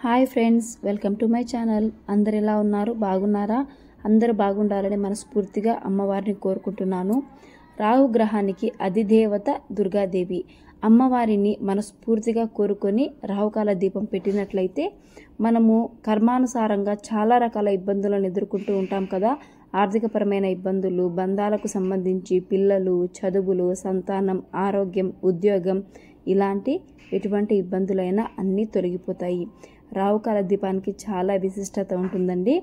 Hi friends, welcome to my channel. అందరు ఎలా ఉన్నారు? బాగున్నారా? అందరూ బాగుండాలని మనస్ఫూర్తిగా అమ్మవారిని కోరుకుంటున్నాను. రాహు గ్రహానికి అధిదేవత దుర్గాదేవి. అమ్మవారిని మనస్ఫూర్తిగా కోరుకొని రాహుకాల దీపం పెట్టినట్లయితే మనము కర్మానుసారంగా చాలా రకాల ఇబ్బందులను ఎదుర్కొంటూ ఉంటాం కదా. ఆర్థికపరమైన ఇబ్బందులు, బంధాలకు సంబంధించి, పిల్లలు, చదువులు, సంతానం, ఆరోగ్యం, ఉద్యోగం, ఇలాంటి ఎటువంటి ఇబ్బందులైనా అన్నీ తొలగిపోతాయి. రాహుకాల దీపానికి చాలా విశిష్టత ఉంటుందండి.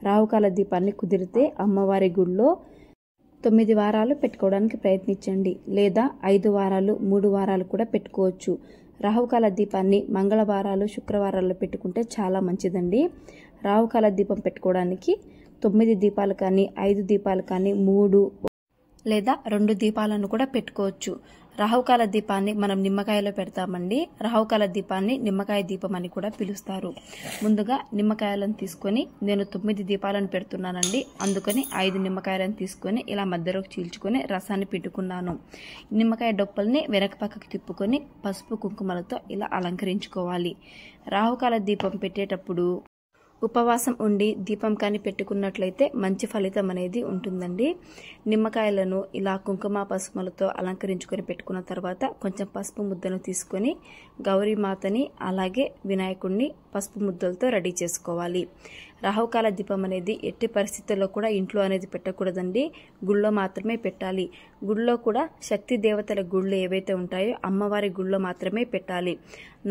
రాహుకాల దీపాన్ని కుదిరితే అమ్మవారి గుడిలో 9 వారాలు పెట్టుకోవడానికి ప్రయత్నించండి, లేదా 5 వారాలు, 3 వారాలు కూడా పెట్టుకోవచ్చు. రాహుకాల దీపాన్ని మంగళవారాలు, శుక్రవారాల్లో పెట్టుకుంటే చాలా మంచిదండి. రాహుకాల దీపం పెట్టుకోవడానికి 9 దీపాలు కానీ, 5 దీపాలు కానీ, 3 లేదా 2 దీపాలను కూడా పెట్టుకోవచ్చు. రాహుకాల దీపాన్ని మనం నిమ్మకాయలో పెడతామండి. రాహుకాల దీపాన్ని నిమ్మకాయ దీపం అని కూడా పిలుస్తారు. ముందుగా నిమ్మకాయలను తీసుకొని, నేను 9 దీపాలను పెడుతున్నానండి, అందుకని 5 నిమ్మకాయలను తీసుకొని ఇలా మధ్యలోకి చీల్చుకొని రసాన్ని పిండుకున్నాను. నిమ్మకాయ డొప్పల్ని వెనక పక్కకి తిప్పుకొని పసుపు కుంకుమలతో ఇలా అలంకరించుకోవాలి. రాహుకాల దీపం పెట్టేటప్పుడు ఉపవాసం ఉండి దీపం కానీ పెట్టుకున్నట్లయితే మంచి ఫలితం అనేది ఉంటుందండి. నిమ్మకాయలను ఇలా కుంకుమ పసుపులతో అలంకరించుకొని పెట్టుకున్న తర్వాత కొంచెం పసుపు ముద్దను తీసుకొని గౌరీమాతని అలాగే వినాయకుడిని పసుపు ముద్దలతో రెడీ చేసుకోవాలి. రాహుకాల దీపం అనేది ఎట్టి పరిస్థితుల్లో కూడా ఇంట్లో అనేది పెట్టకూడదండి, గుళ్ళో మాత్రమే పెట్టాలి. గుళ్ళో కూడా శక్తి దేవతల గుళ్ళు ఏవైతే ఉంటాయో అమ్మవారి గుళ్ళో మాత్రమే పెట్టాలి.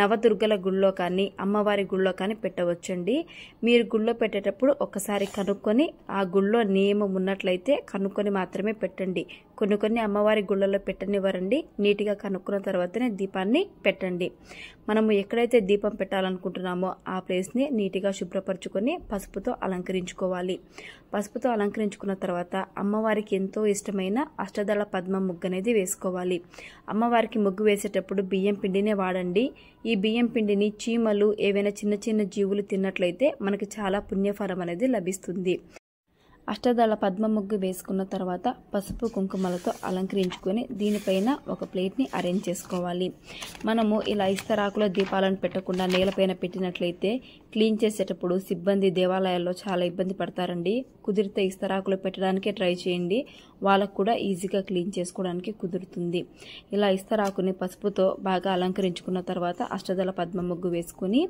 నవదుర్గల గుళ్ళో కానీ, అమ్మవారి గుళ్ళో కానీ పెట్టవచ్చండి. మీరు గుళ్ళో పెట్టేటప్పుడు ఒకసారి కనుక్కొని, ఆ గుళ్ళో నియమం ఉన్నట్లయితే కనుక్కొని మాత్రమే పెట్టండి. కొన్ని అమ్మవారి గుళ్ళలో పెట్టనివ్వరండి. నీట్గా కనుక్కున్న తర్వాతనే దీపాన్ని పెట్టండి. మనము ఎక్కడైతే దీపం పెట్టాలనుకుంటున్నామో ఆ ప్లేస్ని నీట్గా శుభ్రపరచుకొని పసుపుతో అలంకరించుకోవాలి. పసుపుతో అలంకరించుకున్న తర్వాత అమ్మవారికి ఎంతో ఇష్టమైన అష్టదళ పద్మ ముగ్గు అనేది వేసుకోవాలి. అమ్మవారికి ముగ్గు వేసేటప్పుడు బియ్యం పిండినే వాడండి. ఈ బియ్యం పిండిని చీమలు, ఏవైనా చిన్న చిన్న జీవులు తిన్నట్లయితే మనకి చాలా పుణ్యఫలం అనేది లభిస్తుంది. అష్టదళ పద్మ ముగ్గు వేసుకున్న తర్వాత పసుపు కుంకుమలతో అలంకరించుకొని దీనిపైన ఒక ప్లేట్ని అరేంజ్ చేసుకోవాలి. మనము ఇలా ఇస్తరాకులో దీపాలను పెట్టకుండా నేలపైన పెట్టినట్లయితే క్లీన్ చేసేటప్పుడు సిబ్బంది దేవాలయాల్లో చాలా ఇబ్బంది పడతారండి. కుదిరితే ఇస్తరాకులు పెట్టడానికే ట్రై చేయండి, వాళ్ళకు కూడా ఈజీగా క్లీన్ చేసుకోవడానికి కుదురుతుంది. ఇలా ఇస్తరాకుని పసుపుతో బాగా అలంకరించుకున్న తర్వాత అష్టదళ పద్మ ముగ్గు వేసుకుని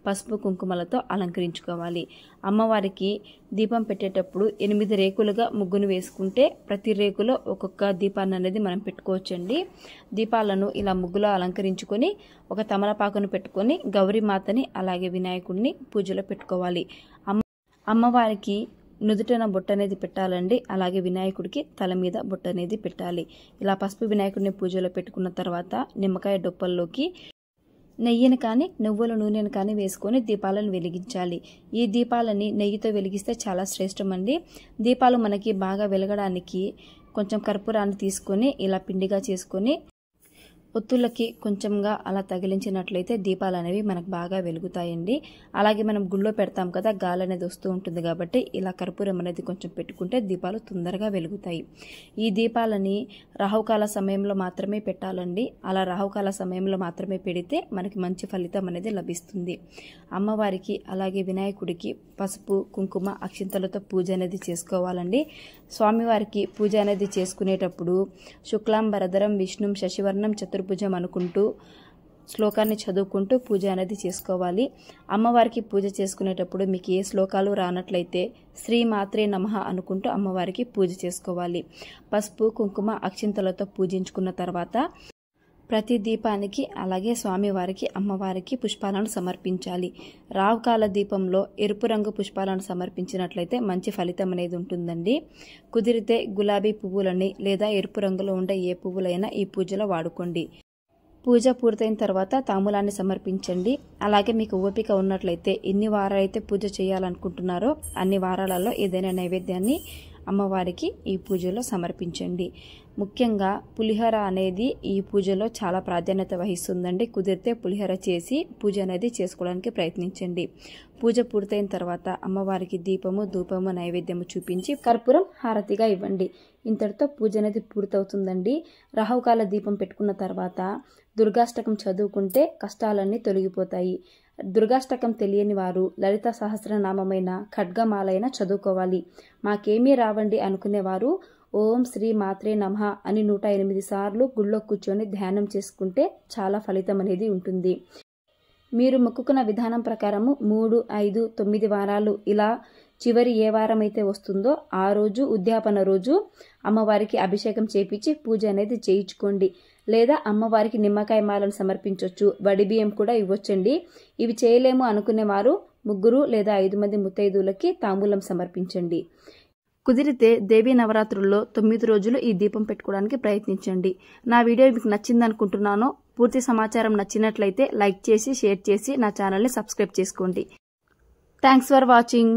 పసుపు కుంకుమలతో అలంకరించుకోవాలి. అమ్మవారికి దీపం పెట్టేటప్పుడు 8 రేకులుగా ముగ్గును వేసుకుంటే ప్రతి రేకులో ఒక్కొక్క దీపాన్ని అనేది మనం పెట్టుకోవచ్చండి. దీపాలను ఇలా ముగ్గులో అలంకరించుకొని ఒక తమలపాకును పెట్టుకొని గౌరీమాతని అలాగే వినాయకుడిని పూజలో పెట్టుకోవాలి. అమ్మవారికి నుదుటన బొట్టు అనేది పెట్టాలండి, అలాగే వినాయకుడికి తల మీద బొట్టు అనేది పెట్టాలి. ఇలా పసుపు వినాయకుడిని పూజలో పెట్టుకున్న తర్వాత నిమ్మకాయ డొప్పల్లోకి నెయ్యిని కానీ, నువ్వుల నూనెను కానీ వేసుకొని దీపాలను వెలిగించాలి. ఈ దీపాలని నెయ్యితో వెలిగిస్తే చాలా శ్రేష్టమండి. దీపాలు మనకి బాగా వెలగడానికి కొంచెం కర్పూరాన్ని తీసుకొని ఇలా పిండిగా చేసుకొని ఒత్తులకి కొంచెంగా అలా తగిలించినట్లయితే దీపాలు అనేవి మనకు బాగా వెలుగుతాయండి. అలాగే మనం గుళ్ళో పెడతాం కదా, గాలి అనేది వస్తూ ఉంటుంది కాబట్టి ఇలా కర్పూరం అనేది కొంచెం పెట్టుకుంటే దీపాలు తొందరగా వెలుగుతాయి. ఈ దీపాలని రాహుకాల సమయంలో మాత్రమే పెట్టాలండి. అలా రాహుకాల సమయంలో మాత్రమే పెడితే మనకి మంచి ఫలితం అనేది లభిస్తుంది. అమ్మవారికి అలాగే వినాయకుడికి పసుపు కుంకుమ అక్షింతలతో పూజ అనేది చేసుకోవాలండి. స్వామివారికి పూజ అనేది చేసుకునేటప్పుడు శుక్లాంబరధరం విష్ణుం శశివర్ణం చతుర్భుజం అనుకుంటూ శ్లోకాన్ని చదువుకుంటూ పూజ అనేది చేసుకోవాలి. అమ్మవారికి పూజ చేసుకునేటప్పుడు మీకు ఏ శ్లోకాలు రానట్లయితే శ్రీమాత్రే నమః అనుకుంటూ అమ్మవారికి పూజ చేసుకోవాలి. పసుపు కుంకుమ అక్షింతలతో పూజించుకున్న తర్వాత ప్రతి దీపానికి అలాగే స్వామివారికి అమ్మవారికి పుష్పాలను సమర్పించాలి. రాహుకాల దీపంలో ఎరుపు రంగు పుష్పాలను సమర్పించినట్లయితే మంచి ఫలితం అనేది ఉంటుందండి. కుదిరితే గులాబీ పువ్వులని లేదా ఎరుపు రంగులో ఉండే ఏ పువ్వులైనా ఈ పూజలో వాడుకోండి. పూజ పూర్తయిన తర్వాత తాంబూలాన్ని సమర్పించండి. అలాగే మీకు ఓపిక ఉన్నట్లయితే ఎన్ని వారాలైతే పూజ చేయాలనుకుంటున్నారో అన్ని వారాలలో ఏదైనా నైవేద్యాన్ని అమ్మవారికి ఈ పూజలో సమర్పించండి. ముఖ్యంగా పులిహోర అనేది ఈ పూజలో చాలా ప్రాధాన్యత వహిస్తుందండి. కుదిరితే పులిహోర చేసి పూజ అనేది చేసుకోవడానికి ప్రయత్నించండి. పూజ పూర్తయిన తర్వాత అమ్మవారికి దీపము, ధూపము, నైవేద్యము చూపించి కర్పూరం హారతిగా ఇవ్వండి. ఇంతటితో పూజ అనేది పూర్తవుతుందండి. రాహుకాల దీపం పెట్టుకున్న తర్వాత దుర్గాష్టకం చదువుకుంటే కష్టాలన్నీ తొలగిపోతాయి. దుర్గాష్టకం తెలియని వారు లలిత సహస్రనామమైన ఖడ్గమాలైన చదువుకోవాలి. మాకేమీ రావండి అనుకునేవారు ఓం శ్రీ మాత్రే నమః అని 108 సార్లు గుళ్ళో కూర్చొని ధ్యానం చేసుకుంటే చాలా ఫలితం అనేది ఉంటుంది. మీరు మొక్కుకున్న విధానం ప్రకారము 3, 5, 9 వారాలు ఇలా చివరి ఏ వారం అయితే వస్తుందో ఆ రోజు ఉద్యాపన రోజు అమ్మవారికి అభిషేకం చేపించి పూజ అనేది చేయించుకోండి. లేదా అమ్మవారికి నిమ్మకాయ మాలను సమర్పించవచ్చు, వడి బియ్యం కూడా ఇవ్వచ్చండి. ఇవి చేయలేము అనుకునేవారు 3 లేదా 5 మంది ముత్తైదువులకి తాంబూలం సమర్పించండి. కుదిరితే దేవీ నవరాత్రుల్లో 9 రోజులు ఈ దీపం పెట్టుకోవడానికి ప్రయత్నించండి. నా వీడియో మీకు నచ్చింది అనుకుంటున్నాను. పూర్తి సమాచారం నచ్చినట్లయితే లైక్ చేసి షేర్ చేసి నా ఛానల్ని సబ్స్క్రైబ్ చేసుకోండి. Thanks for watching.